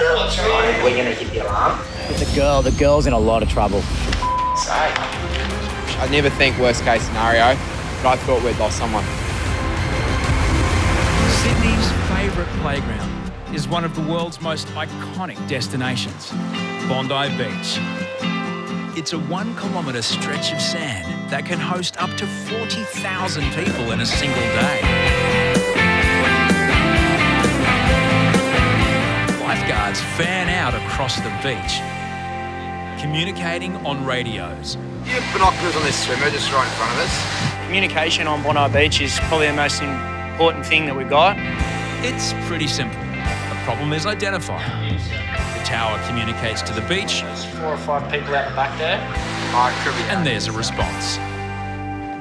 We're going to hit the alarm. The girl's in a lot of trouble. I never think worst case scenario, but I thought we'd lost someone. Sydney's favourite playground is one of the world's most iconic destinations, Bondi Beach. It's a 1 kilometre stretch of sand that can host up to 40,000 people in a single day. Lifeguards fan out across the beach, communicating on radios. Do you have binoculars on this swimmer just right in front of us? Communication on Bondi Beach is probably the most important thing that we've got. It's pretty simple. The problem is identifying. The tower communicates to the beach. There's 4 or 5 people out the back there. And there's a response.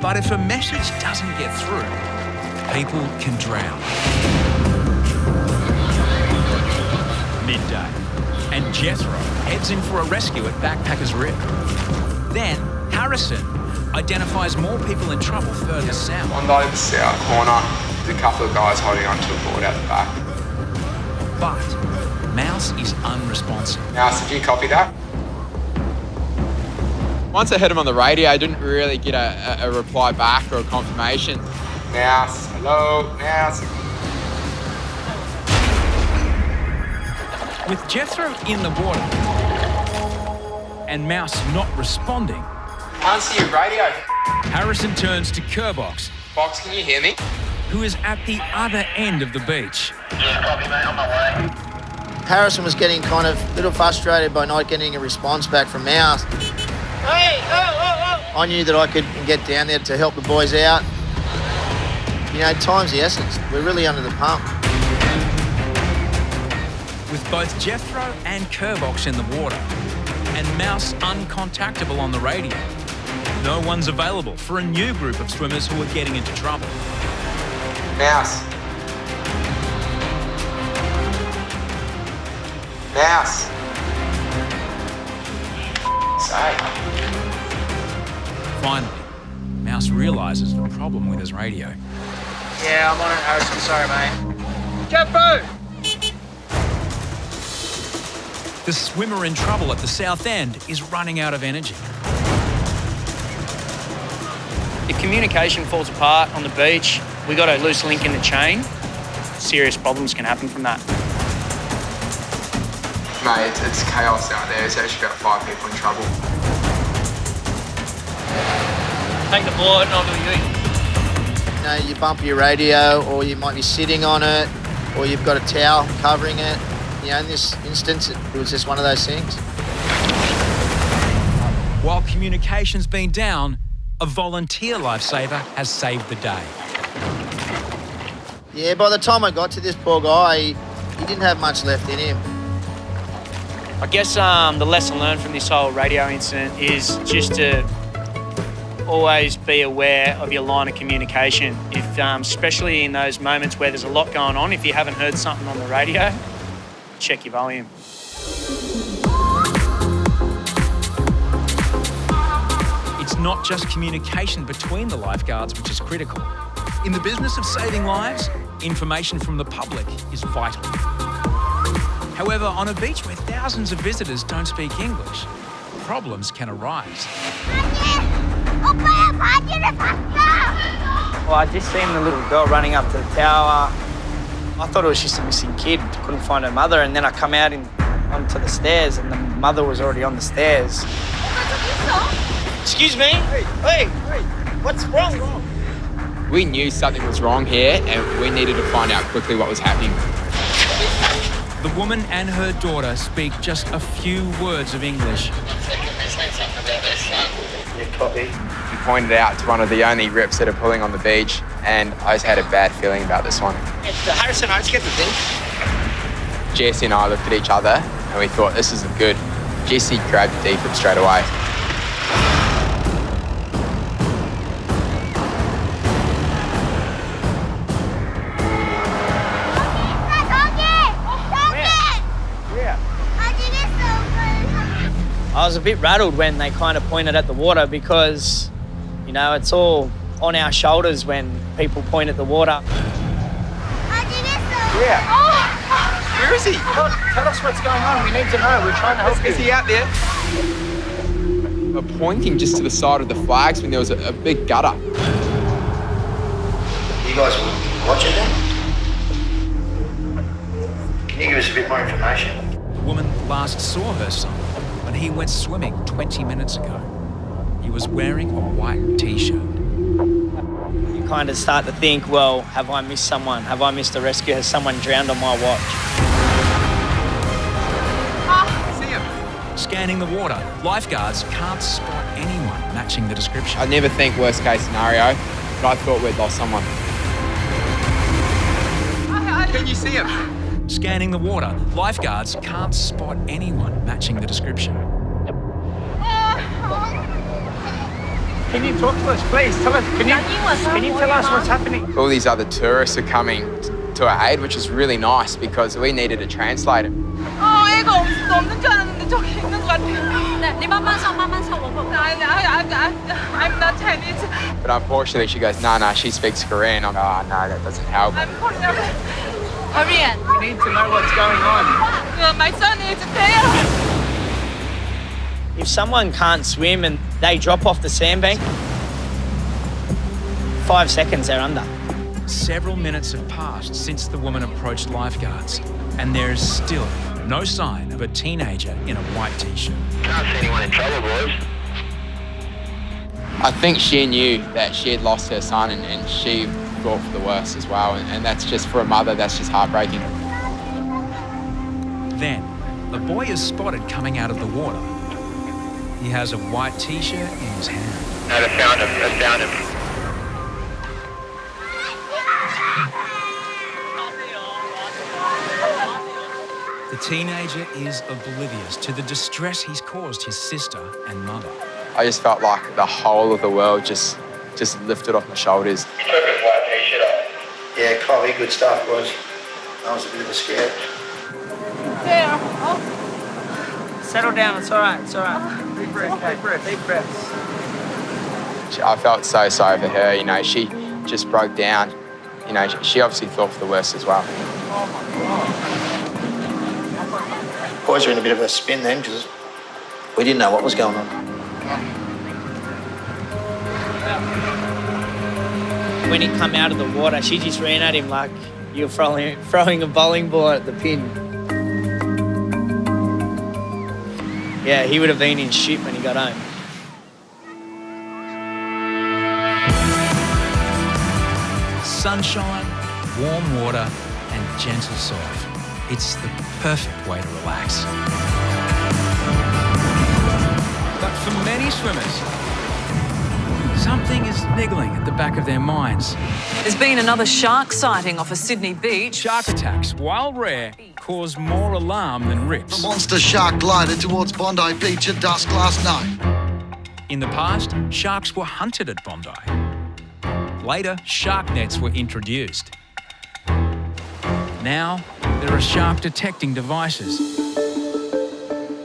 But if a message doesn't get through, people can drown. Midday, and Jethro heads in for a rescue at Backpackers Rib. Then Harrison identifies more people in trouble further south. On the south corner, there's a couple of guys holding onto a board out the back. But Mouse is unresponsive. Mouse, did you copy that? Once I heard him on the radio, I didn't really get a reply back or a confirmation. Mouse, hello, Mouse. With Jethro in the water and Mouse not responding, Answer your radio. Harrison turns to Kerbox, Box, can you hear me? who is at the other end of the beach. Yeah, copy, mate. On my way. Harrison was getting kind of a little frustrated by not getting a response back from Mouse. Hey, I knew that I could get down there to help the boys out. You know, time's the essence. We're really under the pump. With both Jethro and Kerbox in the water and Mouse uncontactable on the radio, no one's available for a new group of swimmers who are getting into trouble. Mouse. Mouse. Say. Finally, Mouse realises the problem with his radio. Yeah, I'm on it, Harrison. Sorry, mate. Jumbo! The swimmer in trouble at the south end is running out of energy. If communication falls apart on the beach, we got a loose link in the chain. Serious problems can happen from that. Mate, it's chaos out there. There's actually about 5 people in trouble. Take the board and I'll do you. You know, you bump your radio, or you might be sitting on it, or you've got a towel covering it. You know, in this instance, it was just one of those things. While communication's been down, a volunteer lifesaver has saved the day. Yeah, by the time I got to this poor guy, he didn't have much left in him. I guess the lesson learned from this whole radio incident is just to always be aware of your line of communication. If, especially in those moments where there's a lot going on, if you haven't heard something on the radio, check your volume. It's not just communication between the lifeguards which is critical. In the business of saving lives, information from the public is vital. However, on a beach where thousands of visitors don't speak English, problems can arise. Well, I just seen the little girl running up to the tower. I thought it was just a missing kid. Couldn't find her mother, and then I come out onto the stairs, and the mother was already on the stairs. Excuse me? Hey, what's wrong? We knew something was wrong here, and we needed to find out quickly what was happening. The woman and her daughter speak just a few words of English. Yeah, copy. He pointed out to one of the only rips that are pulling on the beach, and I just had a bad feeling about this one. Harrison, I just get the thing. Jesse and I looked at each other, and we thought, this isn't good. Jesse grabbed the defib straight away. I was a bit rattled when they kind of pointed at the water because, you know, it's all on our shoulders when people point at the water. Yeah. Where is he? Tell us what's going on. We need to know. We're trying to help you. Is he out there? We're pointing just to the side of the flags when there was a big gutter. You guys watching that? Can you give us a bit more information? The woman last saw her son when he went swimming 20 minutes ago. He was wearing a white T-shirt. You kind of start to think, well, have I missed someone? Have I missed a rescue? Has someone drowned on my watch? See him? Scanning the water, lifeguards can't spot anyone matching the description. I never think worst case scenario, but I thought we'd lost someone. Can you see him? Scanning the water, lifeguards can't spot anyone matching the description. Can you talk to us, please? Tell us. Can you tell us what's happening? All these other tourists are coming to our aid, which is really nice because we needed a translator. 애가 없는 줄 알았는데 저기 있는 것 같아요. 네,慢慢上. I'm not Chinese. But unfortunately, she goes, no, she speaks Korean. I'm like, oh, no, that doesn't help. I'm Korean. Korean. We need to know what's going on. My son is there. If someone can't swim and they drop off the sandbank, 5 seconds they're under. Several minutes have passed since the woman approached lifeguards, and there is still no sign of a teenager in a white T-shirt. Can't see anyone in trouble, boys. I think she knew that she had lost her son and she thought for the worst as well. And that's just, for a mother, that's just heartbreaking. Then, a boy is spotted coming out of the water. He has a white T-shirt in his hand. No, I found him. The teenager is oblivious to the distress he's caused his sister and mother. I just felt like the whole of the world just lifted off my shoulders. He took his white T-shirt off. Yeah, Chloe, good stuff, boys. That was a bit of a scare. There. Settle down, it's all right. Deep breaths. I felt so sorry for her, you know, she just broke down. You know, she obviously thought for the worst as well. Boys were in a bit of a spin then because we didn't know what was going on. When he come out of the water, she just ran at him like you're throwing a bowling ball at the pin. Yeah, he would have been in shit when he got home. Sunshine, warm water, and gentle surf. It's the perfect way to relax. But for many swimmers, something is niggling at the back of their minds. There's been another shark sighting off a Sydney beach. Shark attacks, while rare, cause more alarm than rips. A monster shark glided towards Bondi Beach at dusk last night. In the past, sharks were hunted at Bondi. Later, shark nets were introduced. Now, there are shark detecting devices.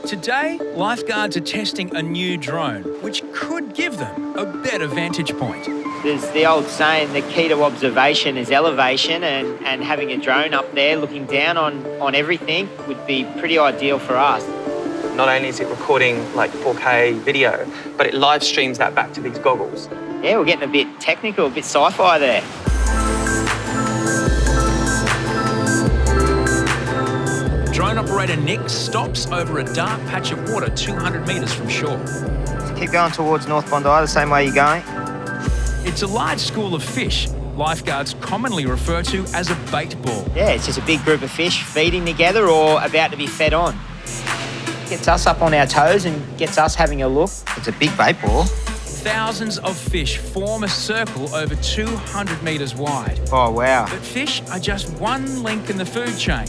Today, lifeguards are testing a new drone, which could give them a better vantage point. There's the old saying, the key to observation is elevation, and having a drone up there looking down on everything would be pretty ideal for us. Not only is it recording like 4K video, but it live streams that back to these goggles. Yeah, we're getting a bit technical, a bit sci-fi there. Drone operator Nick stops over a dark patch of water 200 metres from shore. Keep going towards North Bondi, the same way you're going. It's a large school of fish lifeguards commonly refer to as a bait ball. Yeah, it's just a big group of fish feeding together or about to be fed on. Gets us up on our toes and gets us having a look. It's a big bait ball. Thousands of fish form a circle over 200 metres wide. Oh, wow. But fish are just one link in the food chain.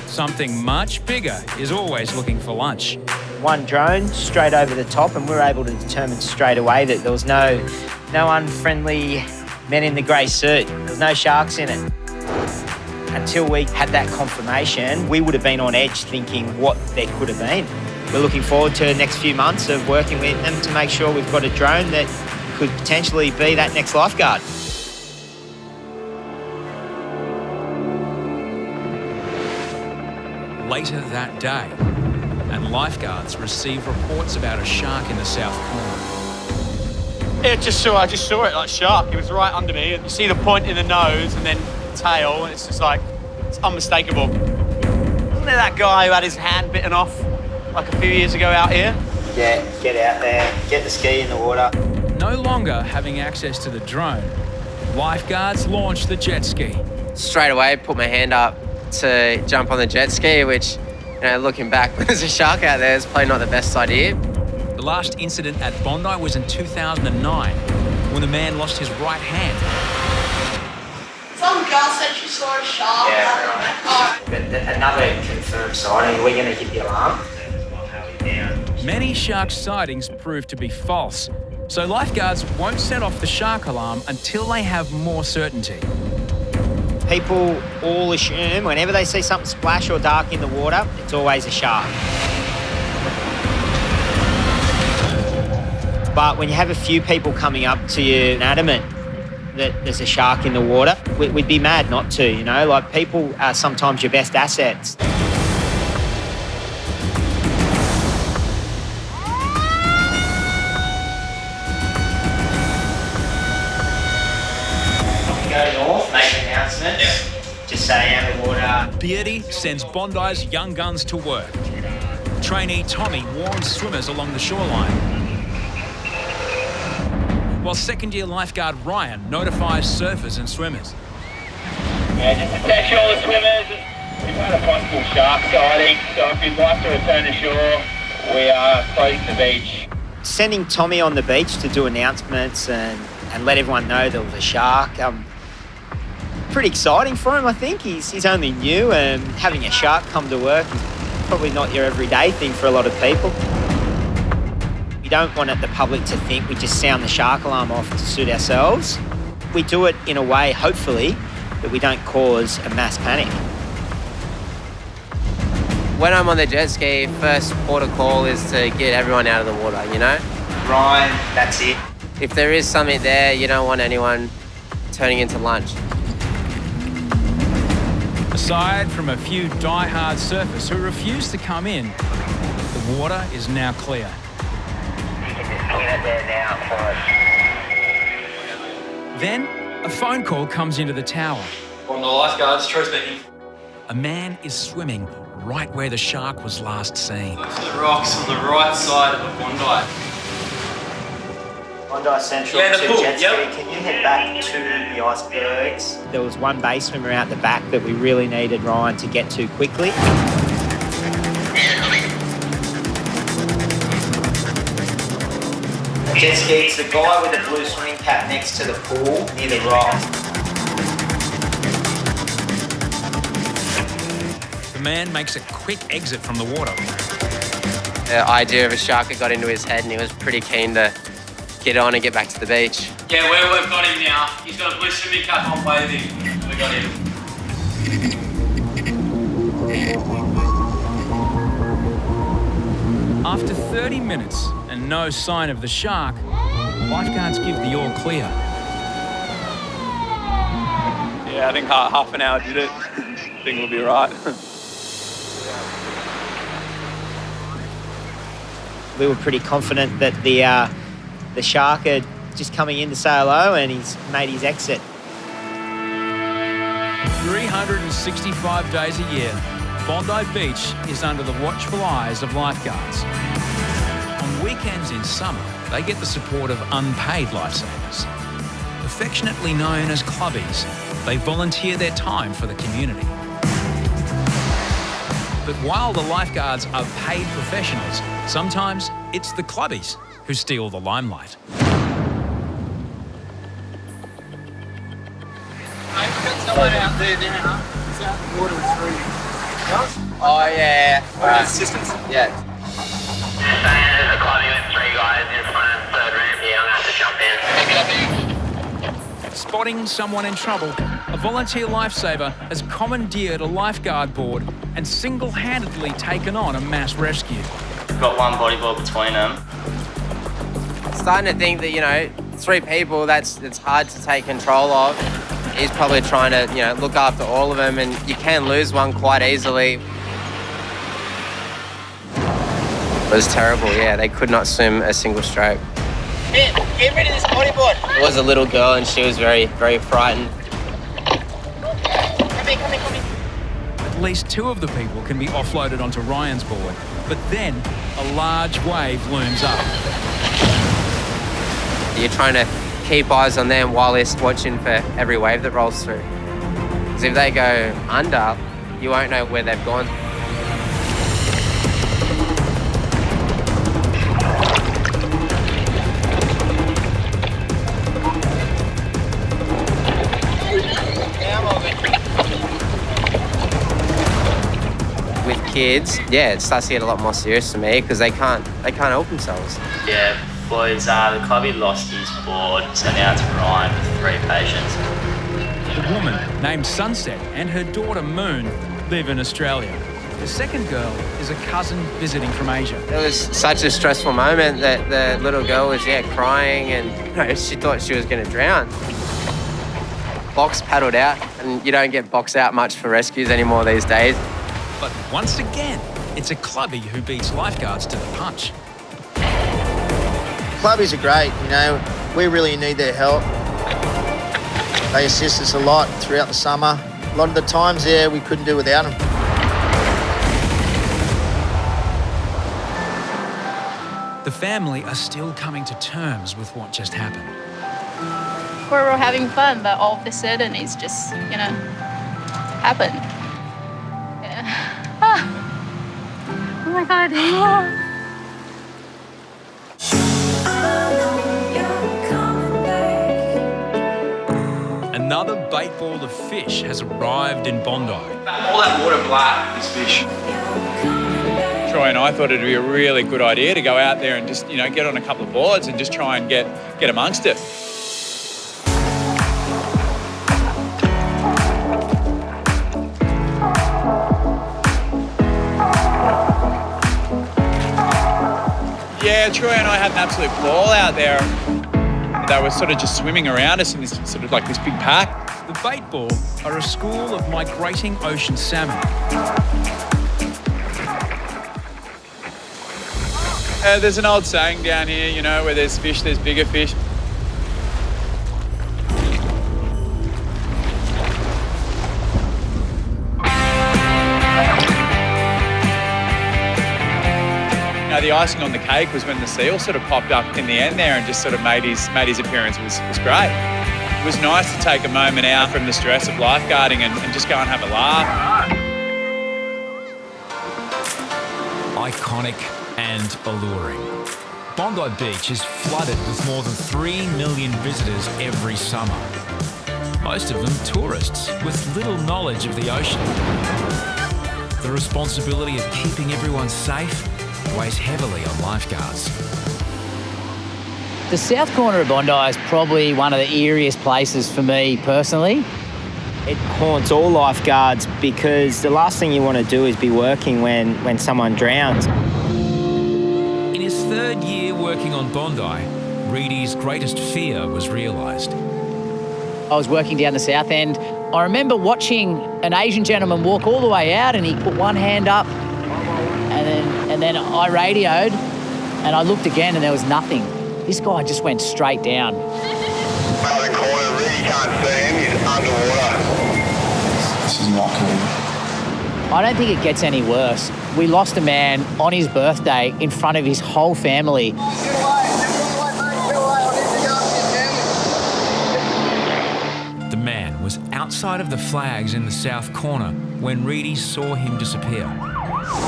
Something much bigger is always looking for lunch. One drone straight over the top, and we were able to determine straight away that there was no unfriendly men in the grey suit. There was no sharks in it. Until we had that confirmation, we would have been on edge thinking what there could have been. We're looking forward to the next few months of working with them to make sure we've got a drone that could potentially be that next lifeguard. later that day, and lifeguards receive reports about a shark in the south corner. Yeah, I just saw it like shark. It was right under me. You see the point in the nose and then the tail, and it's just like, it's unmistakable. Wasn't there that guy who had his hand bitten off like a few years ago out here? Yeah, get out there, get the ski in the water. No longer having access to the drone, lifeguards launch the jet ski. Straight away, put my hand up to jump on the jet ski, which, you know, looking back, when there's a shark out there, it's probably not the best idea. The last incident at Bondi was in 2009, when the man lost his right hand. Some girl said she saw a shark. Yeah, but another confirmed sighting. We're going to hit the alarm. Many shark sightings prove to be false, so lifeguards won't set off the shark alarm until they have more certainty. People all assume whenever they see something splash or dark in the water, it's always a shark. But when you have a few people coming up to you and adamant that there's a shark in the water, we'd be mad not to, you know? Like, people are sometimes your best assets. Go north, make announcements. Just say out of water. Beardy sends Bondi's young guns to work. Trainee Tommy warns swimmers along the shoreline, while second-year lifeguard Ryan notifies surfers and swimmers. Yeah, just attention all the swimmers. We've had a possible shark sighting, so if you'd like to return to shore, we are closing the beach. Sending Tommy on the beach to do announcements and let everyone know there was a shark, pretty exciting for him, I think. He's only new, and having a shark come to work is probably not your everyday thing for a lot of people. We don't want the public to think we just sound the shark alarm off to suit ourselves. We do it in a way, hopefully, that we don't cause a mass panic. When I'm on the jet ski, first port of call is to get everyone out of the water, you know? Ryan, that's it. If there is something there, you don't want anyone turning into lunch. Aside from a few die-hard surfers who refuse to come in, the water is now clear. Then, a phone call comes into the tower. From the lifeguards, Troy speaking. A man is swimming right where the shark was last seen. Look to the rocks on the right side of the Bondi. Bondi Central Yeah, the to pool, jet ski. yep. Can you head back to the icebergs? There was one bay swimmer out the back that we really needed Ryan to get to quickly. Jet ski, it's the guy with the blue swimming cap next to the pool near the rock. The man makes a quick exit from the water. The idea of a shark had got into his head, and he was pretty keen to get on and get back to the beach. Yeah, we've got him now. He's got a blue swimming cap on waving. We got him. After 30 minutes and no sign of the shark, lifeguards give the all clear. Yeah, I think half an hour did it. I think we'll be right. We were pretty confident that the shark had just coming in to say hello, and he's made his exit. 365 days a year, Bondi Beach is under the watchful eyes of lifeguards. On weekends in summer, they get the support of unpaid lifesavers. Affectionately known as clubbies, they volunteer their time for the community. But while the lifeguards are paid professionals, sometimes it's the clubbies who steal the limelight. Someone out there now. It's out in the water with 3. Oh, yeah. Assistance? Yeah. There's a clubbing with 3 guys in front of the 3rd ramp here. I'm going to have to jump in. Spotting someone in trouble, a volunteer lifesaver has commandeered a lifeguard board and single-handedly taken on a mass rescue. Got one bodyboard between them. Starting to think that, you know, 3 people, that's hard to take control of. He's probably trying to, you know, look after all of them, and you can lose one quite easily. It was terrible, yeah. They could not swim a single stroke. Get rid of this bodyboard. It was a little girl and she was very, very frightened. Come in. At least 2 of the people can be offloaded onto Ryan's board, but then a large wave looms up. You're trying to keep eyes on them while they're watching for every wave that rolls through. Because if they go under, you won't know where they've gone. With kids, yeah, it starts to get a lot more serious for me because they can't help themselves. Yeah, boys, the clubby lost his board, so now it's Ryan with 3 patients. The woman, named Sunset, and her daughter Moon live in Australia. The second girl is a cousin visiting from Asia. It was such a stressful moment that the little girl was, crying and she thought she was going to drown. Box paddled out, and you don't get box out much for rescues anymore these days. But once again, it's a clubby who beats lifeguards to the punch. Clubbies are great, we really need their help. They assist us a lot throughout the summer. A lot of the times there we couldn't do without them. The family are still coming to terms with what just happened. We're all having fun, but all of a sudden it's just, happened. Yeah. Oh my God. Another bait ball of fish has arrived in Bondi. All that water black is fish. Troy and I thought it'd be a really good idea to go out there and just, get on a couple of boards and just try and get amongst it. Yeah, Troy and I had an absolute ball out there. They were sort of just swimming around us in this sort of like this big pack. The bait ball are a school of migrating ocean salmon. There's an old saying down here, where there's fish, there's bigger fish. The icing on the cake was when the seal sort of popped up in the end there and just sort of made his appearance. Was great. It was nice to take a moment out from the stress of lifeguarding and just go and have a laugh. Iconic and alluring. Bondi Beach is flooded with more than 3 million visitors every summer. Most of them tourists with little knowledge of the ocean. The responsibility of keeping everyone safe weighs heavily on lifeguards. The south corner of Bondi is probably one of the eeriest places for me personally. It haunts all lifeguards because the last thing you want to do is be working when someone drowns. In his 3rd year working on Bondi, Reedy's greatest fear was realised. I was working down the south end. I remember watching an Asian gentleman walk all the way out and he put one hand up and then I radioed and I looked again and there was nothing. This guy just went straight down. Another corner, really can't see him, he's underwater. This is not cool. I don't think it gets any worse. We lost a man on his birthday in front of his whole family. The man was outside of the flags in the south corner when Reedy saw him disappear.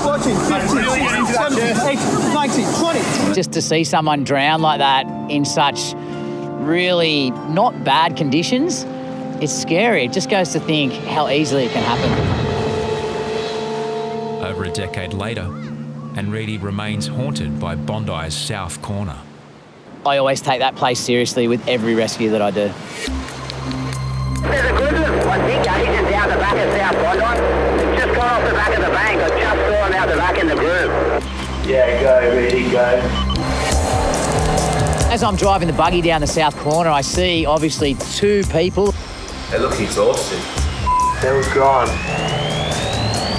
14, 15, 16, 17, 18, 19, 20. Just to see someone drown like that in such really not bad conditions, it's scary. It just goes to think how easily it can happen. Over a decade later, and Reedy remains haunted by Bondi's south corner. I always take that place seriously with every rescue that I do. There's a good one. I think Asian's down the back of South Bondi. Just gone off the back of the bank. I just saw him out the back in the groove. Yeah, go, Reedy, go. As I'm driving the buggy down the south corner, I see obviously 2 people. They look exhausted. They were gone.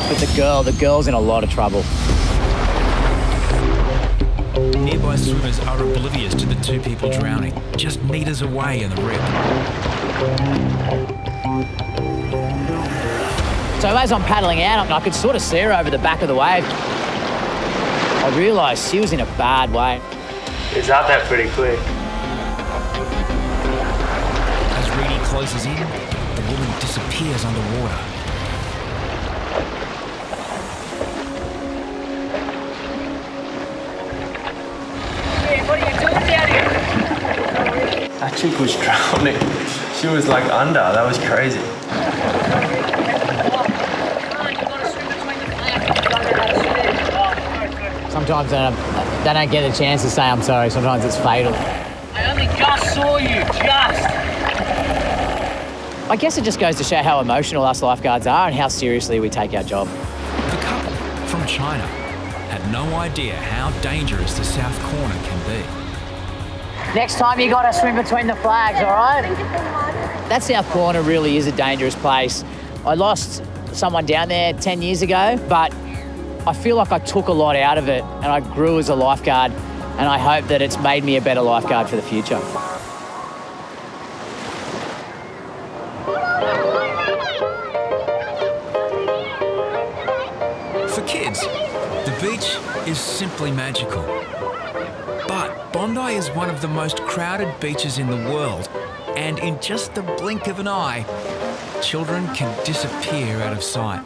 But the girl's in a lot of trouble. Nearby swimmers are oblivious to the two people drowning, just metres away in the rip. So as I'm paddling out, I could sort of see her over the back of the wave. I realised she was in a bad way. It's out there pretty quick. As Reedy closes in, the woman disappears underwater. Hey, what are you doing down here? That chick was drowning. She was like under. That was crazy. Sometimes they don't get a chance to say I'm sorry. Sometimes it's fatal. I only just saw you, I guess it just goes to show how emotional us lifeguards are and how seriously we take our job. The couple from China had no idea how dangerous the south corner can be. Next time you got to swim between the flags, all right? That south corner really is a dangerous place. I lost someone down there 10 years ago, but I feel like I took a lot out of it and I grew as a lifeguard, and I hope that it's made me a better lifeguard for the future. For kids, the beach is simply magical. But Bondi is one of the most crowded beaches in the world, and in just the blink of an eye, children can disappear out of sight.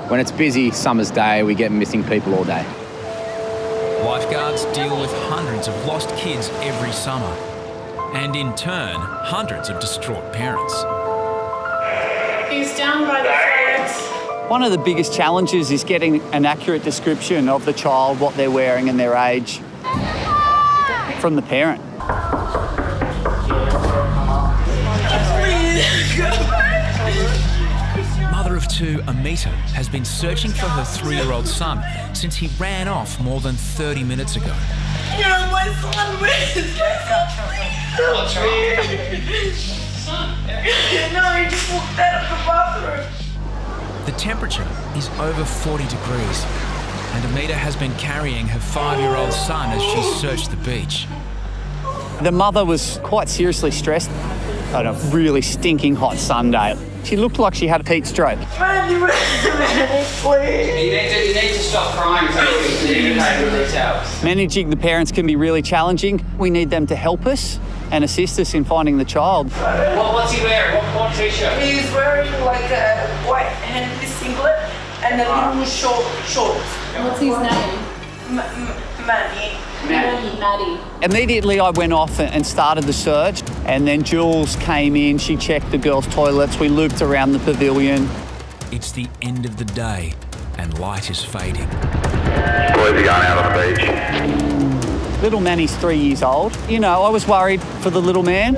When it's busy summer's day, we get missing people all day. Lifeguards deal with hundreds of lost kids every summer, and in turn, hundreds of distraught parents. He's down by the flags. One of the biggest challenges is getting an accurate description of the child, what they're wearing and their age from the parent. Mother of two, Amita, has been searching for her 3-year-old son since he ran off more than 30 minutes ago. You know, my son, where's my son? What's wrong? No, he just walked out of the bathroom. The temperature is over 40 degrees, and Amita has been carrying her 5-year-old son as she searched the beach. The mother was quite seriously stressed on a really stinking hot Sunday. She looked like she had a heat stroke. Please. You need to stop crying so you can communicate with yourselves. Managing the parents can be really challenging. We need them to help us and assist us in finding the child. What's he wearing? What t-shirt? He's wearing like a white handless singlet and a little shorts. What's his name? Maddie. Maddie. Immediately I went off and started the search, and then Jules came in, she checked the girls' toilets, we looped around the pavilion. It's the end of the day and light is fading. Boys are going out on the beach. Little Manny's 3 years old. You know, I was worried for the little man.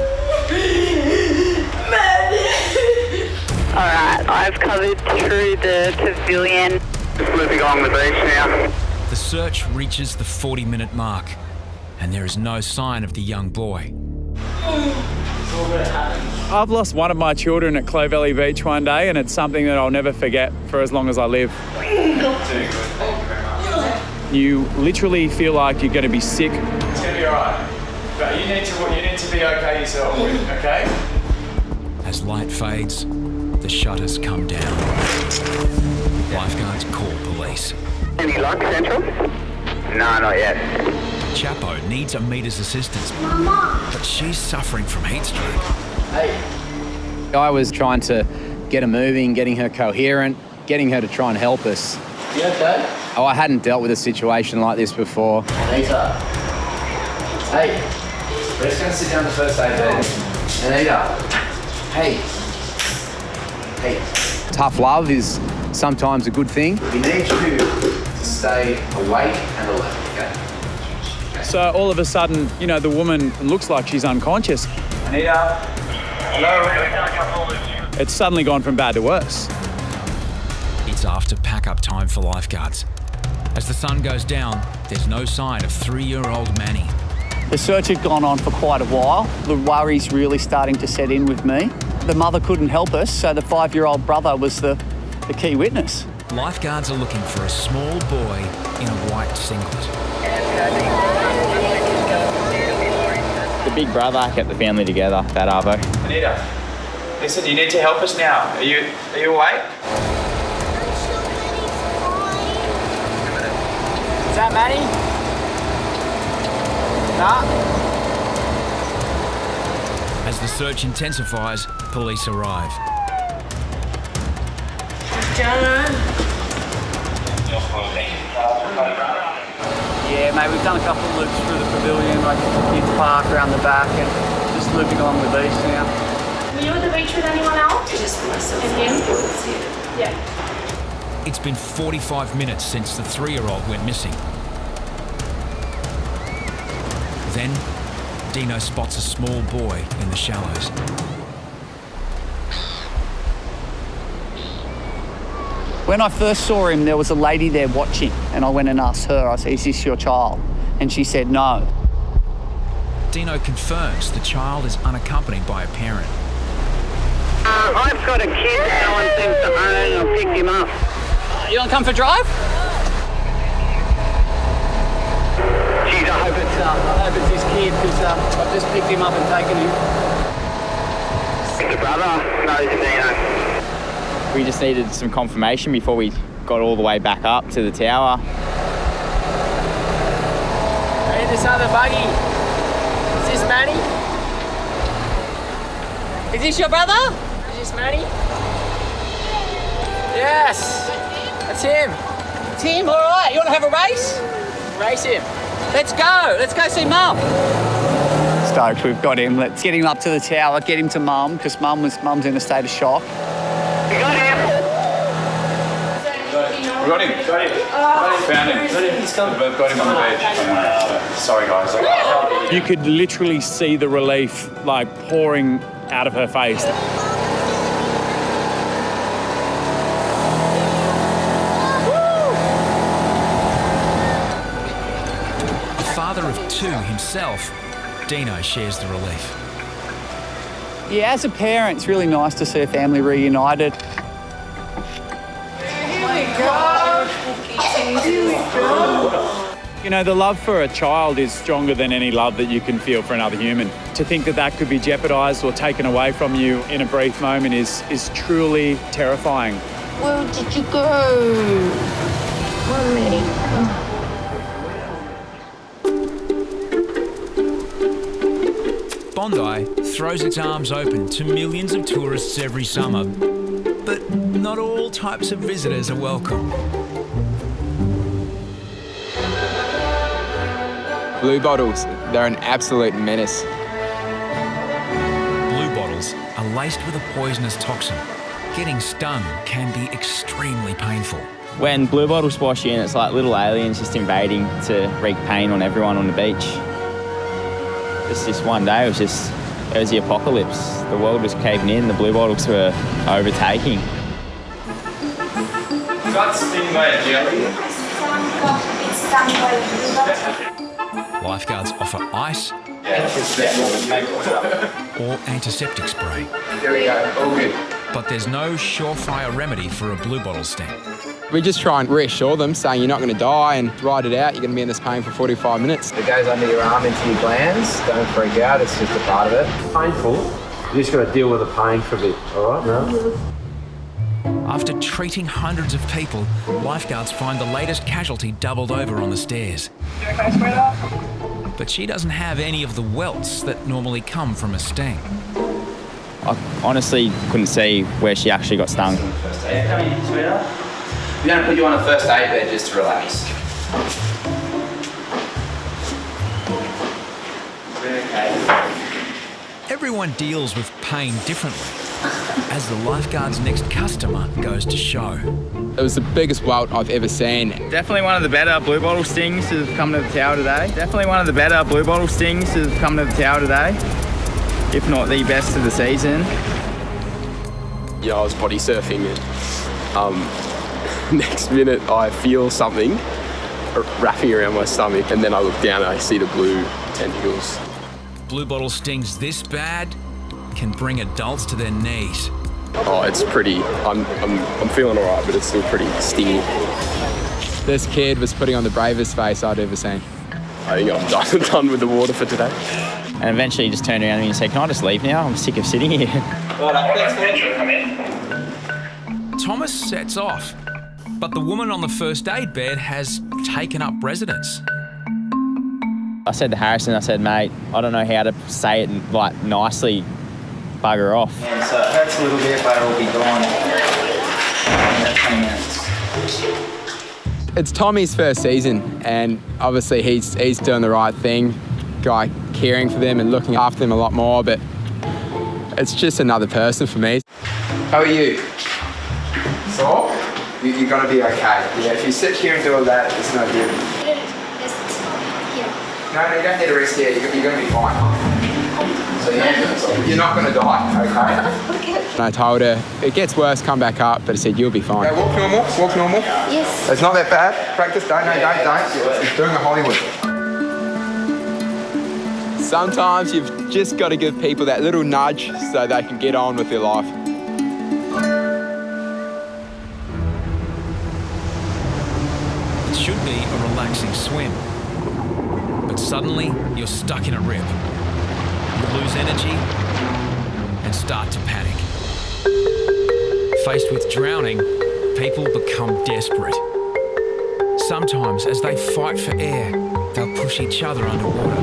Alright, I've covered through the pavilion. Just looping along the beach now. The search reaches the 40-minute mark, and there is no sign of the young boy. I've lost one of my children at Clovelly Beach one day, and it's something that I'll never forget for as long as I live. You literally feel like you're going to be sick. It's going to be all right, but you need to be okay yourself, okay? As light fades, the shutters come down. Lifeguards call police. Any luck, Central? No, not yet. Chapo needs Amita's assistance, but she's suffering from heat stroke. Hey. I was trying to get her moving, getting her coherent, getting her to try and help us. You okay? Oh, I hadn't dealt with a situation like this before. Anita. Hey. We're just going to sit down the first aid bed. Anita. Hey. Hey. Tough love is sometimes a good thing. We need you to stay awake and alert, okay? So all of a sudden, you know, the woman looks like she's unconscious. Anita. Hello. It's suddenly gone from bad to worse. It's after pack-up time for lifeguards. As the sun goes down, there's no sign of 3-year-old Manny. The search had gone on for quite a while. The worry's really starting to set in with me. The mother couldn't help us, so the 5-year-old brother was the key witness. Lifeguards are looking for a small boy in a white singlet. The big brother kept the family together, that Arvo. Anita, listen, you need to help us now. Are you awake? Is that Manny? Nah. As the search intensifies, police arrive. Yeah, mate, we've done a couple of loops through the pavilion, like kids park around the back, and just looping along with these now. Were you at the beach with anyone else? Just myself and him? Yeah. It's been 45 minutes since the 3-year-old went missing. Then, Dino spots a small boy in the shallows. When I first saw him, there was a lady there watching, and I went and asked her, I said, "Is this your child?" And she said no. Dino confirms the child is unaccompanied by a parent. I've got a kid that no one seems to own. I picked him up. You want to come for a drive? Geez, I hope it's his kid, because I've just picked him up and taken him. the brother. No, it's Dino. We just needed some confirmation before we got all the way back up to the tower. Hey, this other buggy. Is this Manny? Is this your brother? Is this Manny? Yes. That's him. It's him, all right. You want to have a race? Race him. Let's go. Let's go see Mum. Stoked, we've got him. Let's get him up to the tower, get him to Mum, because Mum's in a state of shock. You got him. Got him. Found him. He's coming. We've got him on the beach. Sorry, guys. You could literally see the relief like pouring out of her face. A father of 2 himself, Dino shares the relief. Yeah, as a parent, it's really nice to see a family reunited. You know, the love for a child is stronger than any love that you can feel for another human. To think that that could be jeopardised or taken away from you in a brief moment is truly terrifying. Where did you go? Mommy. Bondi throws its arms open to millions of tourists every summer, but not all types of visitors are welcome. Blue bottles, they're an absolute menace. Blue bottles are laced with a poisonous toxin. Getting stung can be extremely painful. When blue bottles splash in, it's like little aliens just invading to wreak pain on everyone on the beach. Just this one day, it was the apocalypse. The world was caving in, the blue bottles were overtaking. Got sting by a jelly. Lifeguards offer ice or antiseptic spray. There we go, all good. But there's no surefire remedy for a blue bottle sting. We just try and reassure them, saying you're not going to die and ride it out. You're going to be in this pain for 45 minutes. It goes under your arm into your glands. Don't freak out, it's just a part of it. Painful. You just got to deal with the pain for a bit, all right, now? After treating hundreds of people, lifeguards find the latest casualty doubled over on the stairs. You okay, sweetheart? But she doesn't have any of the welts that normally come from a sting. I honestly couldn't see where she actually got stung. First aid coming in, sweetheart. We're going to put you on a first aid bed just to relax. Okay. Everyone deals with pain differently, as the lifeguard's next customer goes to show. It was the biggest welt I've ever seen. Definitely one of the better blue bottle stings to have come to the tower today. Definitely one of the better blue bottle stings to have come to the tower today, if not the best of the season. Yeah, I was body surfing and next minute I feel something wrapping around my stomach, and then I look down and I see the blue tentacles. Blue bottle stings this bad can bring adults to their knees. Oh, it's pretty. I'm feeling all right, but it's still pretty stingy. This kid was putting on the bravest face I'd ever seen. I think I'm done with the water for today. And eventually he just turned around to me and said, "Can I just leave now? I'm sick of sitting here." Thomas sets off, but the woman on the first aid bed has taken up residence. I said to Harrison, I said, "Mate, I don't know how to say it like nicely, bugger off." Yeah, so it hurts a little bit, but it'll be gone in 20 minutes. It's Tommy's first season, and obviously he's doing the right thing, guy caring for them and looking after them a lot more, but it's just another person for me. How are you? So? You're going to be okay. Yeah, if you sit here and do all that, it's no good. No, you don't need a rest here. You're going to be fine. So you're not going to die, okay? And I told her, it gets worse, come back up, but I said, you'll be fine. Okay, walk normal, walk normal. Yes. It's not that bad. Practice, don't. It's doing a Hollywood. Sometimes you've just got to give people that little nudge so they can get on with their life. It should be a relaxing swim, but suddenly you're stuck in a rip. You lose energy and start to panic. Faced with drowning, people become desperate. Sometimes, as they fight for air, they'll push each other underwater.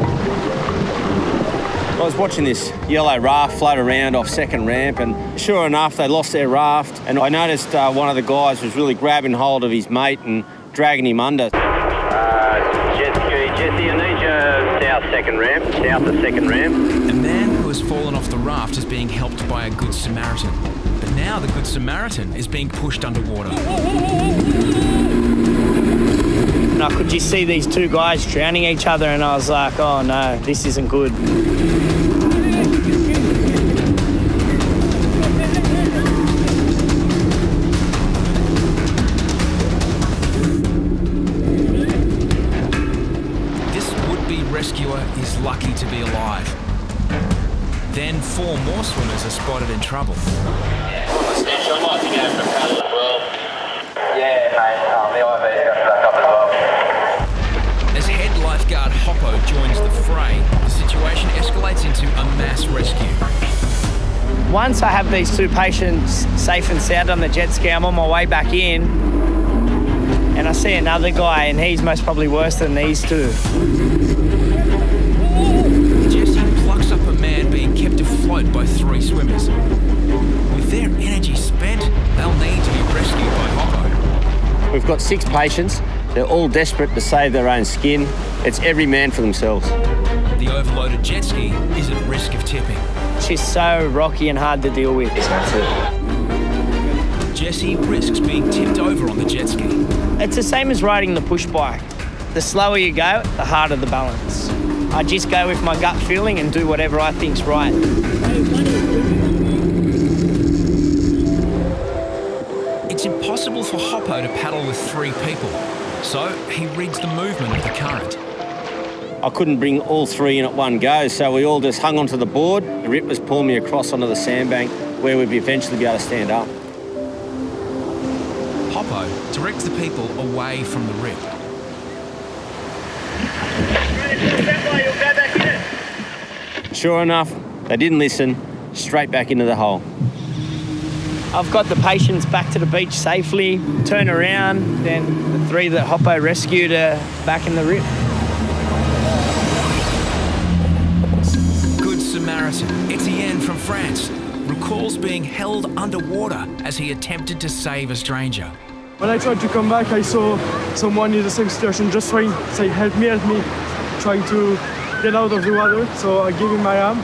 I was watching this yellow raft float around off second ramp, and sure enough, they lost their raft. And I noticed one of the guys was really grabbing hold of his mate and dragging him under. Jesse, I need you south second ramp, south of second ramp. A man who has fallen off the raft is being helped by a Good Samaritan. But now the Good Samaritan is being pushed underwater. And I could just see these two guys drowning each other, and I was like, oh no, this isn't good. Rescuer is lucky to be alive. Then 4 more swimmers are spotted in trouble. As head lifeguard Hoppo joins the fray, the situation escalates into a mass rescue. Once I have these 2 patients safe and sound on the jet ski, I'm on my way back in, and I see another guy, and he's most probably worse than these 2. Up a man being kept afloat by 3 swimmers. With their energy spent, they'll need to be rescued by Hoppo. We've got 6 patients. They're all desperate to save their own skin. It's every man for themselves. The overloaded jet ski is at risk of tipping. She's so rocky and hard to deal with. Jesse risks being tipped over on the jet ski. It's the same as riding the push bike. The slower you go, the harder the balance. I just go with my gut feeling and do whatever I think's right. It's impossible for Hoppo to paddle with 3 people, so he rigs the movement of the current. I couldn't bring all 3 in at one go, so we all just hung onto the board. The rip was pulling me across onto the sandbank where we'd eventually be able to stand up. Hoppo directs the people away from the rip. Sure enough, they didn't listen, straight back into the hole. I've got the patients back to the beach safely, turn around, then the 3 that Hoppo rescued are back in the rip. Good Samaritan Etienne from France recalls being held underwater as he attempted to save a stranger. When I tried to come back, I saw someone in the same situation just trying to say, help me, trying to get out of the water. So I gave him my arm,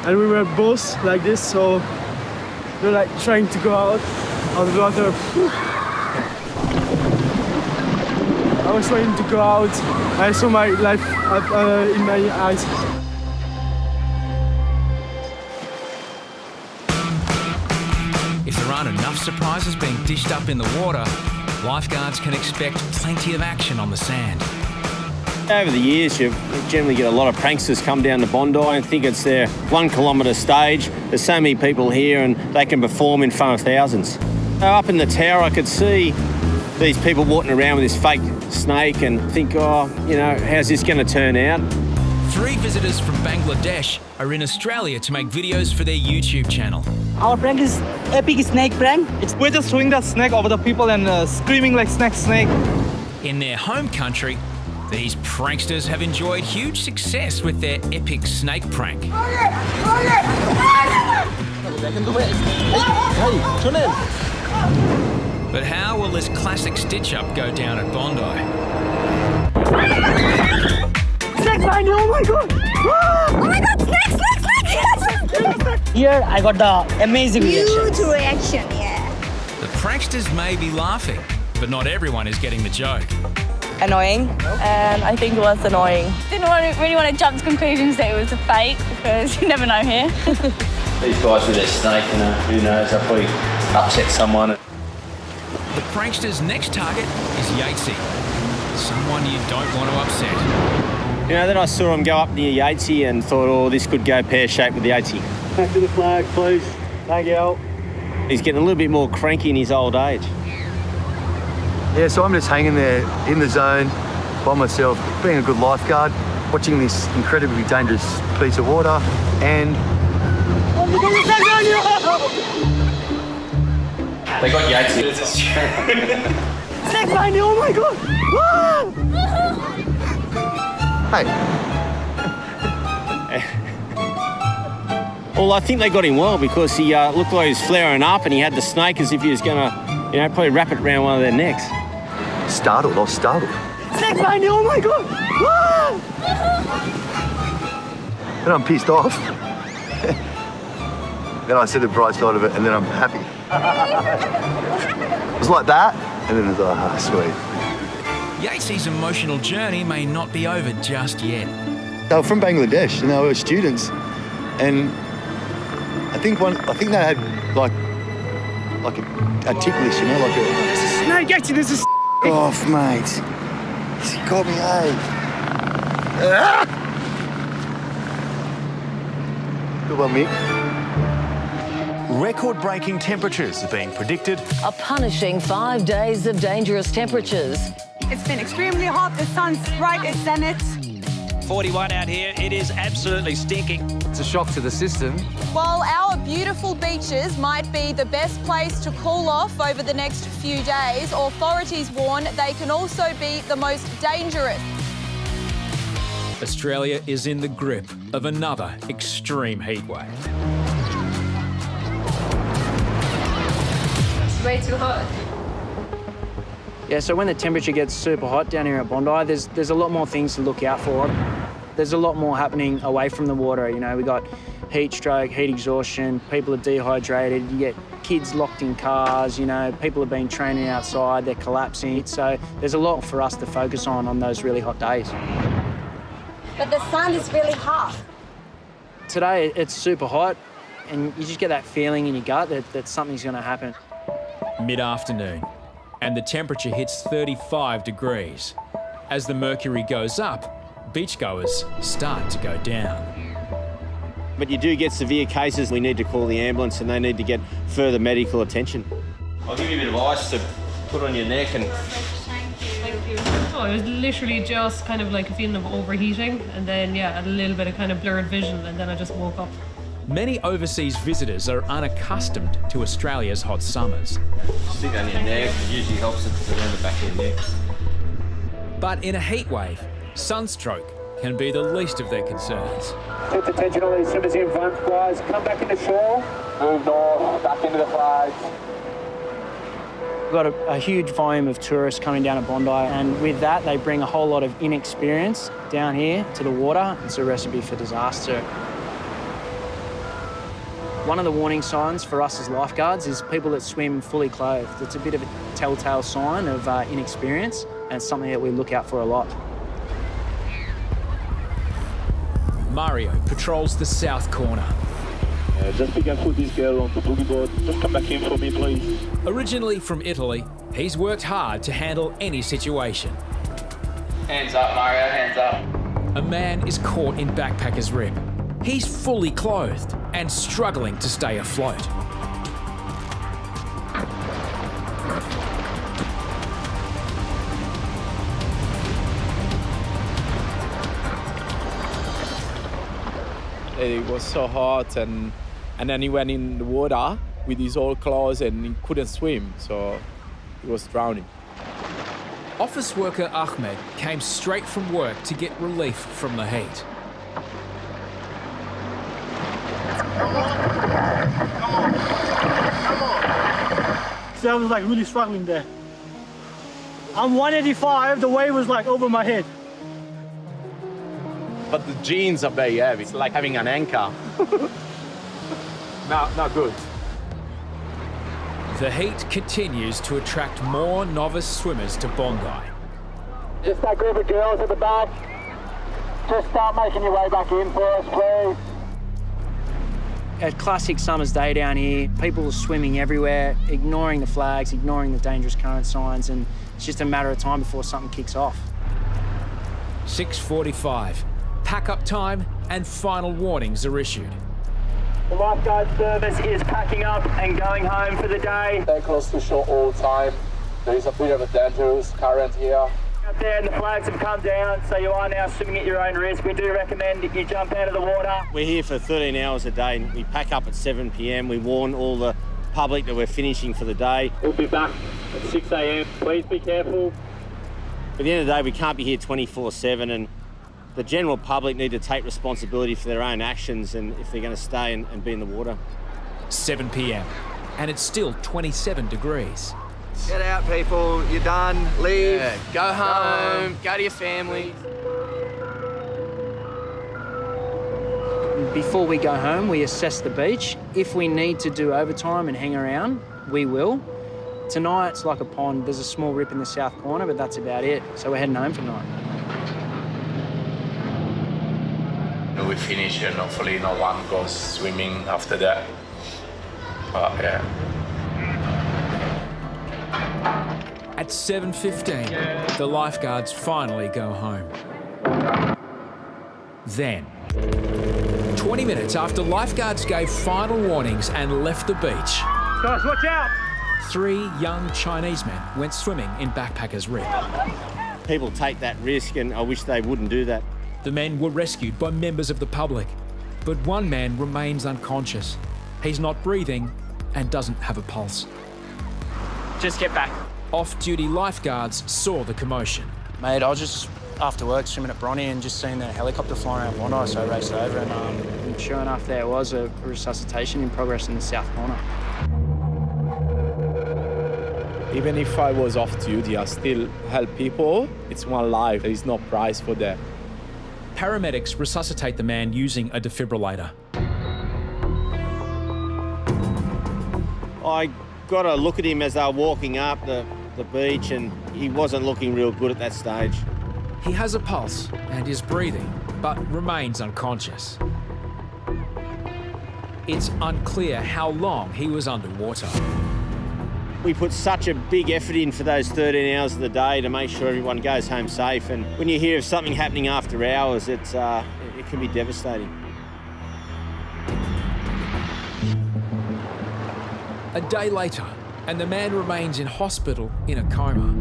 and we were both like this, so we were like trying to go out of the water. I was trying to go out. I saw my life in my eyes. If there aren't enough surprises being dished up in the water, lifeguards can expect plenty of action on the sand. Over the years, you generally get a lot of pranksters come down to Bondi and think it's their 1 kilometre stage. There's so many people here and they can perform in front of thousands. Up in the tower, I could see these people walking around with this fake snake and think, oh, you know, how's this going to turn out? 3 visitors from Bangladesh are in Australia to make videos for their YouTube channel. Our prank is epic snake prank. We're just throwing the snake over the people and screaming like snake, snake. In their home country, these pranksters have enjoyed huge success with their epic snake prank. But how will this classic stitch-up go down at Bondi? Snake behind you, oh my god! Oh my god, snake, snake, snake! Yes! Here I got the amazing Huge reaction, yeah. The pranksters may be laughing, but not everyone is getting the joke. Annoying, and I think it was annoying. Didn't really want to jump to conclusions that it was a fake because you never know here. These guys with their snake, you know, who knows, they'll probably upset someone. The prankster's next target is Yatesy, someone you don't want to upset. You know, then I saw him go up near Yatesy and thought, oh, this could go pear-shaped with Yatesy. Back to the flag, please. Thank you. He's getting a little bit more cranky in his old age. Yeah, so I'm just hanging there in the zone by myself, being a good lifeguard, watching this incredibly dangerous piece of water, and... They got Yatesy. Snake behind you, oh my god! Hey. Well, I think they got him well because he looked like he was flaring up and he had the snake as if he was going to, you know, probably wrap it around one of their necks. Startled, I was startled. Snake behind you, oh my god! And I'm pissed off. Then I see the bright side of it and then I'm happy. It was like that, and then it was like, ah, sweet. Yatesy's emotional journey may not be over just yet. They were from Bangladesh and they were students, and I think they had like a ticklish, you know, like a... There's a snake, Yatesy, there's a off, mate. He got me, Good one, Mick. Record-breaking temperatures are being predicted. A punishing 5 days of dangerous temperatures. It's been extremely hot. The sun's right at zenith. 41 out here. It is absolutely stinking. It's a shock to the system. While our beautiful beaches might be the best place to cool off over the next few days, authorities warn they can also be the most dangerous. Australia is in the grip of another extreme heatwave. Way too hot. Yeah, so when the temperature gets super hot down here at Bondi, there's a lot more things to look out for. There's a lot more happening away from the water. You know, we got heat stroke, heat exhaustion, people are dehydrated, you get kids locked in cars, you know, people have been training outside, they're collapsing. So there's a lot for us to focus on those really hot days. But the sun is really hot. Today it's super hot and you just get that feeling in your gut that something's going to happen. Mid-afternoon, and the temperature hits 35 degrees. As the mercury goes up, beachgoers start to go down. But you do get severe cases, we need to call the ambulance and they need to get further medical attention. I'll give you a bit of ice to put on your neck and... Thank you. Oh, it was literally just kind of like a feeling of overheating and then, yeah, a little bit of kind of blurred vision and then I just woke up. Many overseas visitors are unaccustomed to Australia's hot summers. Stick on your neck, it usually helps it around the back of your neck. But in a heat wave, sunstroke can be the least of their concerns. Put attention on these swimmers in front, guys. Come back into shore. Move north, back into the flags. We've got a huge volume of tourists coming down at Bondi, and with that, they bring a whole lot of inexperience down here to the water. It's a recipe for disaster. One of the warning signs for us as lifeguards is people that swim fully clothed. It's a bit of a telltale sign of inexperience, and it's something that we look out for a lot. Mario patrols the south corner. Just be careful with this girl on the boogie board. Just come back in for me, please. Originally from Italy, he's worked hard to handle any situation. Hands up, Mario, hands up. A man is caught in backpacker's rip. He's fully clothed and struggling to stay afloat. It was so hot, and then he went in the water with his old clothes and he couldn't swim, so he was drowning. Office worker Ahmed came straight from work to get relief from the heat. So I was like really struggling there. I'm 185, the wave was like over my head. But the jeans are very heavy. It's like having an anchor. Not good. The heat continues to attract more novice swimmers to Bondi. Just that group of girls at the back. Just start making your way back in for us, please. A classic summer's day down here. People are swimming everywhere, ignoring the flags, ignoring the dangerous current signs, and it's just a matter of time before something kicks off. 6:45. Pack-up time and final warnings are issued. The lifeguard service is packing up and going home for the day. Stay close to shore all the time. There is a bit of a dangerous current here. Out there and the flags have come down, so you are now swimming at your own risk. We do recommend that you jump out of the water. We're here for 13 hours a day. We pack up at 7 p.m. We warn all the public that we're finishing for the day. We'll be back at 6 a.m. Please be careful. At the end of the day, we can't be here 24/7, and the general public need to take responsibility for their own actions and if they're going to stay and be in the water. 7 p.m. and it's still 27 degrees. Get out, people. You're done. Leave. Yeah, go home. Go to your family. Before we go home, we assess the beach. If we need to do overtime and hang around, we will. Tonight, it's like a pond. There's a small rip in the south corner, but that's about it. So we're heading home tonight. We finish and hopefully no one goes swimming after that. But yeah. At 7:15, the lifeguards finally go home. Then, 20 minutes after lifeguards gave final warnings and left the beach, Guys, watch out! 3 young Chinese men went swimming in Backpackers Rip. People take that risk, and I wish they wouldn't do that. The men were rescued by members of the public, but one man remains unconscious. He's not breathing and doesn't have a pulse. Just get back. Off-duty lifeguards saw the commotion. Mate, I was just after work swimming at Bondi and just seen the helicopter flying around Bondi, so I raced over and sure enough there was a resuscitation in progress in the south corner. Even if I was off duty, I still help people. It's one life. There is no price for that. Paramedics resuscitate the man using a defibrillator. I got a look at him as they were walking up the beach, and he wasn't looking real good at that stage. He has a pulse and is breathing, but remains unconscious. It's unclear how long he was underwater. We put such a big effort in for those 13 hours of the day to make sure everyone goes home safe, and when you hear of something happening after hours, it can be devastating. A day later, and the man remains in hospital in a coma.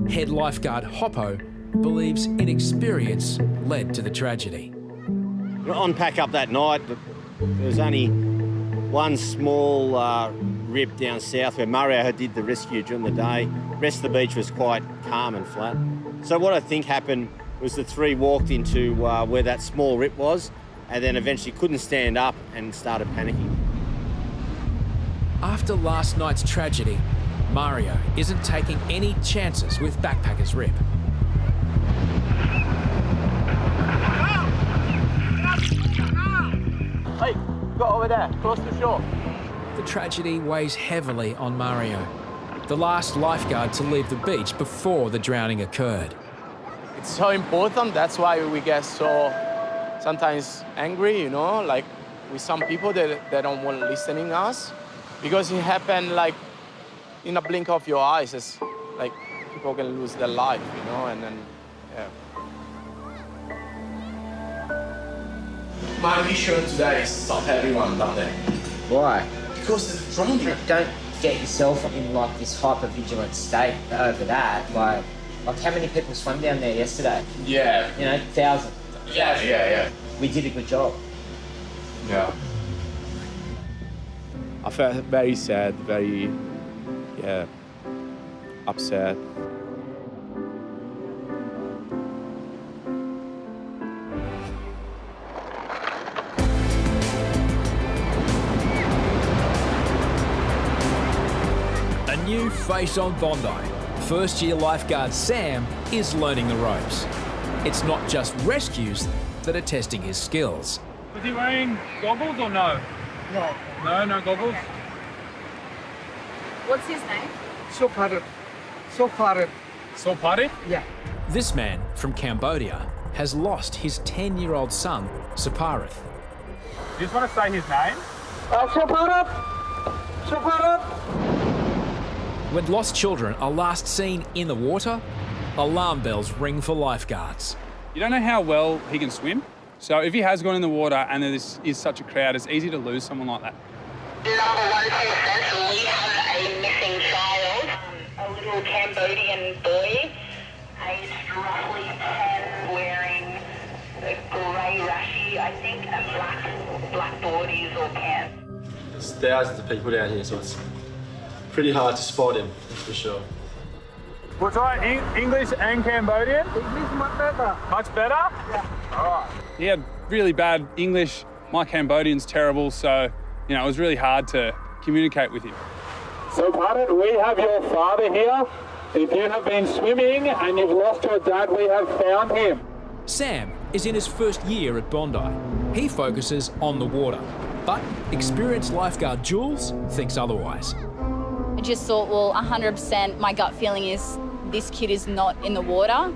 Head lifeguard Hoppo believes inexperience led to the tragedy. On pack up that night, there was only one small rip down south where Mario did the rescue during the day. The rest of the beach was quite calm and flat. So what I think happened was the 3 walked into where that small rip was, and then eventually couldn't stand up and started panicking. After last night's tragedy, Mario isn't taking any chances with Backpackers Rip. Hey, go over there, close to shore. The tragedy weighs heavily on Mario, the last lifeguard to leave the beach before the drowning occurred. It's so important, that's why we get so sometimes angry, you know, like with some people that they don't want listening us, because it happened like in a blink of your eyes. It's like people can lose their life, you know, and then, yeah. My mission today is stop everyone down there. Why? Because it's drowning. Don't get yourself in like this hyper-vigilant state over that. Like how many people swam down there yesterday? Yeah. You know, thousands. Yeah. We did a good job. Yeah. I felt very sad, very, upset. A new face on Bondi. First-year lifeguard Sam is learning the ropes. It's not just rescues that are testing his skills. Was he wearing goggles or no? No goggles. What's his name? Sopharit. Yeah. This man from Cambodia has lost his 10-year-old son, Sopharit. You just want to say his name? Sopharit. When lost children are last seen in the water, alarm bells ring for lifeguards. You don't know how well he can swim, so if he has gone in the water and there is such a crowd, it's easy to lose someone like that. Number 1 we have a missing child, a little Cambodian boy, aged roughly 10, wearing a grey rashi, I think, and black boardies or pants. There's thousands of people down here, so it's pretty hard to spot him, that's for sure. We'll try English and Cambodian? English much better. Much better? Yeah. All right. He had really bad English. My Cambodian's terrible, so, you know, it was really hard to communicate with him. So, Bharat, we have your father here. If you have been swimming and you've lost your dad, we have found him. Sam is in his first year at Bondi. He focuses on the water, but experienced lifeguard Jules thinks otherwise. I just thought, well, 100% my gut feeling is this kid is not in the water.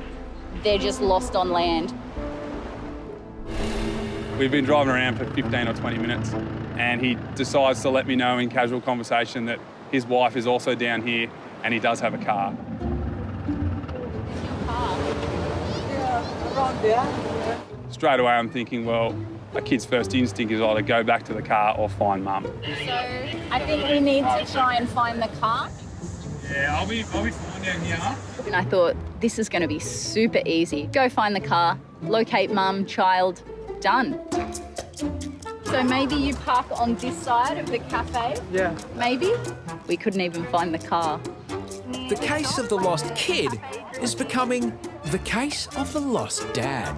They're just lost on land. We've been driving around for 15 or 20 minutes and he decides to let me know in casual conversation that his wife is also down here and he does have a car. Straight away I'm thinking, well, a kid's first instinct is either go back to the car or find mum. So I think we need to try and find the car. Yeah, I'll be fine down here. And I thought, this is going to be super easy. Go find the car, locate mum, child, done. So maybe you park on this side of the cafe? Yeah. Maybe? We couldn't even find the car. The case of the lost kid is becoming the case of the lost dad.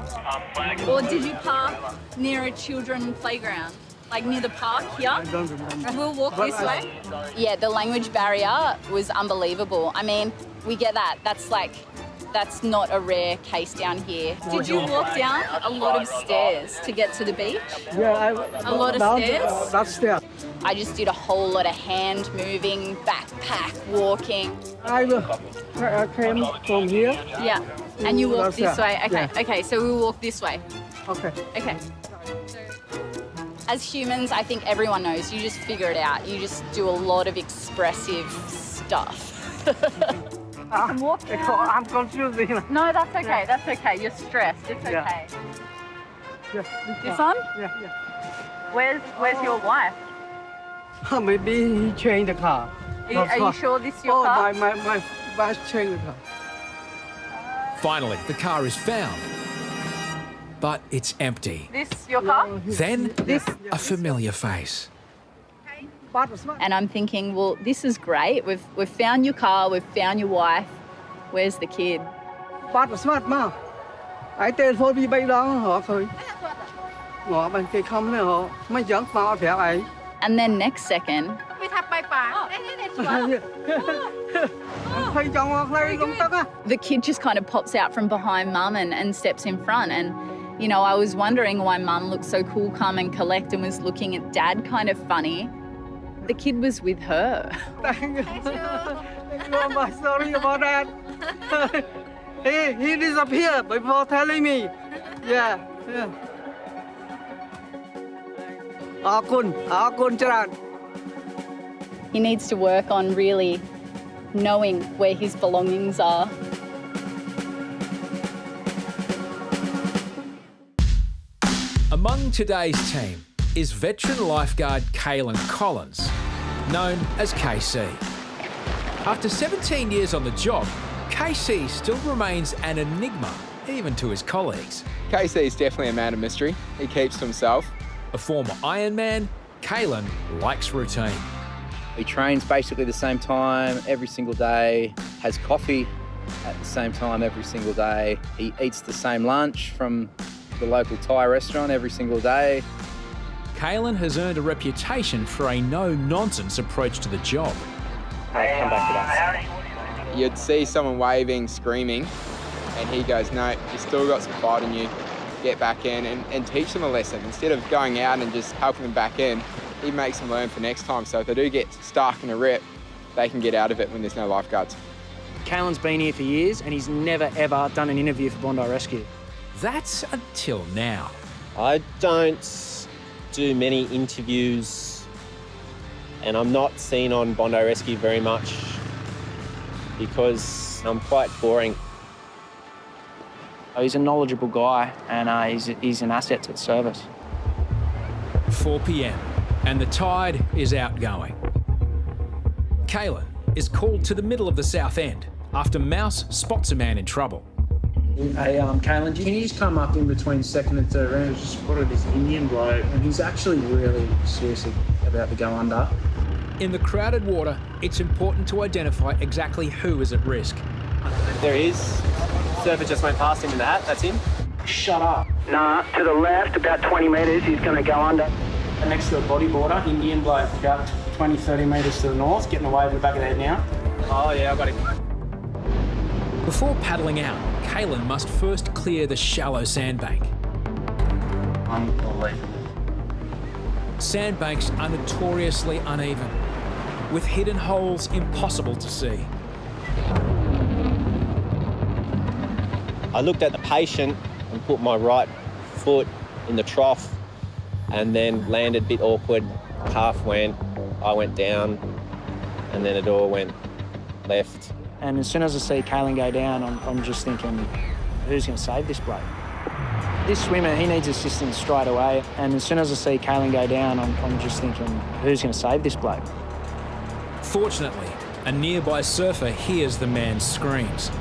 Or did you park near a children's playground? Like near the park here? I don't remember. We'll walk this way? Yeah, the language barrier was unbelievable. I mean, we get that. That's not a rare case down here. Did you walk down a lot of stairs to get to the beach? Yeah, a lot of stairs? That's stairs. I just did a whole lot of hand moving, backpack walking. I came from here. Yeah, and you walk this way. Okay, Yeah. okay, so we'll walk this way. Okay. Okay. As humans, I think everyone knows, you just figure it out. You just do a lot of expressive stuff. I'm confused. No, that's okay, that's okay. You're stressed, it's okay. Yeah. This one? Yeah. Where's your wife? Maybe he changed the car. Are you sure this is your car? My wife changed the car. Finally, the car is found, but it's empty. This your car? Then, a familiar face. And I'm thinking, well, this is great. We've found your car, we've found your wife. Where's the kid? And then next second, the kid just kind of pops out from behind mum and steps in front. And, you know, I was wondering why mum looked so cool, calm and collect and was looking at dad kind of funny. The kid was with her. Thank you. I'm sorry about that. he disappeared before telling me. Yeah. He needs to work on really knowing where his belongings are. Among today's team is veteran lifeguard Kaylin Collins, known as KC. After 17 years on the job, KC still remains an enigma, even to his colleagues. KC is definitely a man of mystery. He keeps to himself. A former Ironman, Kaylin likes routine. He trains basically the same time every single day, has coffee at the same time every single day. He eats the same lunch from the local Thai restaurant every single day. Kaylin has earned a reputation for a no-nonsense approach to the job. Hey, come back to us. You'd see someone waving, screaming, and he goes, no, you still got some fight in you. Get back in and teach them a lesson. Instead of going out and just helping them back in, he makes them learn for next time. So if they do get stuck in a rip, they can get out of it when there's no lifeguards. Kaylin's been here for years and he's never, ever done an interview for Bondi Rescue. That's until now. I don't do many interviews and I'm not seen on Bondi Rescue very much because I'm quite boring. He's a knowledgeable guy and he's an asset to the service. 4 p.m. and the tide is outgoing. Kaylin is called to the middle of the South End after Mouse spots a man in trouble. Hey, Kaylin, can you just come up in between second and third round? I just spotted this Indian bloke and he's actually really seriously about to go under. In the crowded water, it's important to identify exactly who is at risk. There he is. Surfer just went past him in the hat, that's him. Shut up. Nah, to the left, about 20 metres, he's going to go under. Next to a bodyboarder, Indian bloke, about 20, 30 metres to the north, getting away with the back of the head now. Oh yeah, I got him. Before paddling out, Kaylin must first clear the shallow sandbank. Unbelievable. Sandbanks are notoriously uneven, with hidden holes impossible to see. I looked at the patient and put my right foot in the trough and then landed a bit awkward. Calf went, I went down, and then it all went left. And as soon as I see Kaylin go down, I'm just thinking, who's going to save this bloke? This swimmer, he needs assistance straight away. And as soon as I see Kaylin go down, I'm just thinking, who's going to save this bloke? Fortunately, a nearby surfer hears the man's screams.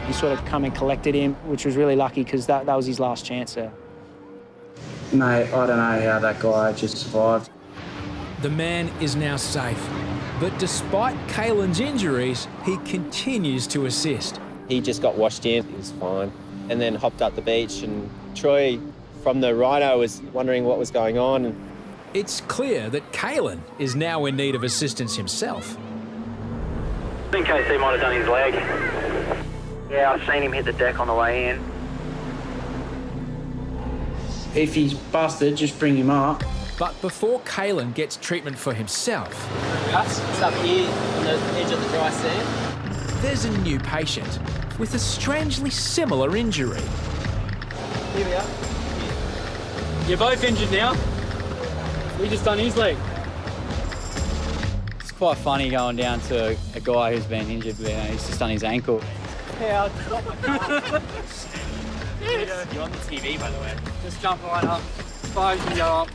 He sort of come and collected him, which was really lucky because that was his last chance there. Mate, I don't know how that guy just survived. The man is now safe, but despite Kaylin's injuries, he continues to assist. He just got washed in, he was fine, and then hopped up the beach, and Troy from the Rhino was wondering what was going on. It's clear that Kaylin is now in need of assistance himself. I think KC might have done his leg. Yeah, I've seen him hit the deck on the way in. If he's busted, just bring him up. But before Kaylin gets treatment for himself... It's up here on the edge of the dry sand. There's a new patient with a strangely similar injury. Here we are. You're both injured now. We just done his leg. It's quite funny going down to a guy who's been injured. He's just done his ankle. Yeah, You're on the TV, by the way. just jump right up. Five can go up.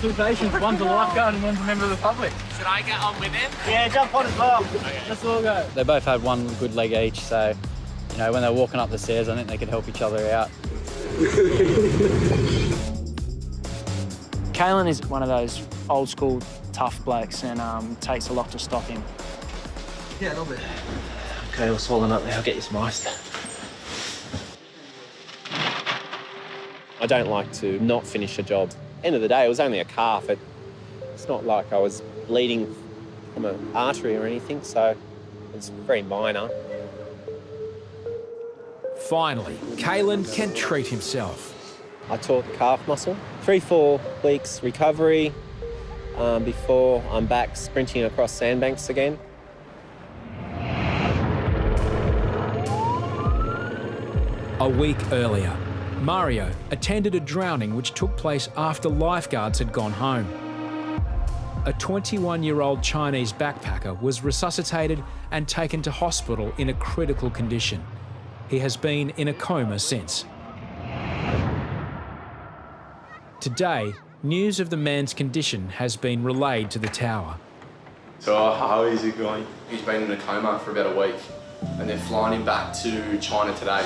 Two patients, one's a lifeguard and one's a member of the public. Should I get on with him? Yeah, jump on as well. Okay. Let's all go. They both had one good leg each, so, you know, when they're walking up the stairs, I think they could help each other out. Kaylin is one of those old school tough blokes and takes a lot to stop him. Yeah, a little bit. Okay, we'll swallow up now. I'll get you some ice. I don't like to not finish a job. End of the day, it was only a calf. It's not like I was bleeding from an artery or anything, so it's very minor. Finally, Kaylin can treat himself. I tore the calf muscle. 3-4 weeks recovery before I'm back sprinting across sandbanks again. A week earlier, Mario attended a drowning which took place after lifeguards had gone home. a 21-year-old Chinese backpacker was resuscitated and taken to hospital in a critical condition. He has been in a coma since. Today, news of the man's condition has been relayed to the tower. So how is it going? He's been in a coma for about a week and they're flying him back to China today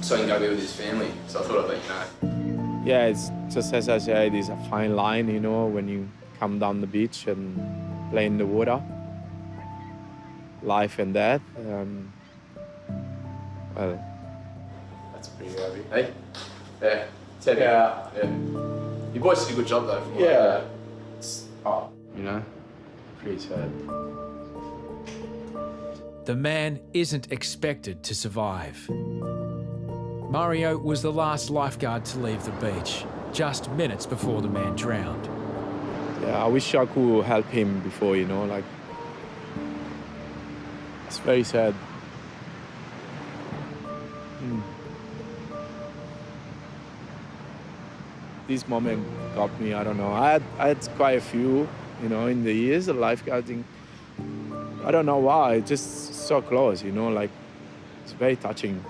so he can go be with his family. So I thought I'd let you know. Yeah, it's just as I said, it's a fine line, you know, when you come down the beach and play in the water. Life and death. Well, that's pretty heavy. Hey? Yeah. It's heavy. Yeah. Your boys did a good job though. Yeah. It's, you know, pretty sad. The man isn't expected to survive. Mario was the last lifeguard to leave the beach, just minutes before the man drowned. Yeah, I wish I could help him before, you know, like, it's very sad. This moment got me, I don't know. I had quite a few, you know, in the years of lifeguarding. I don't know why, it's just so close, you know, like, it's very touching.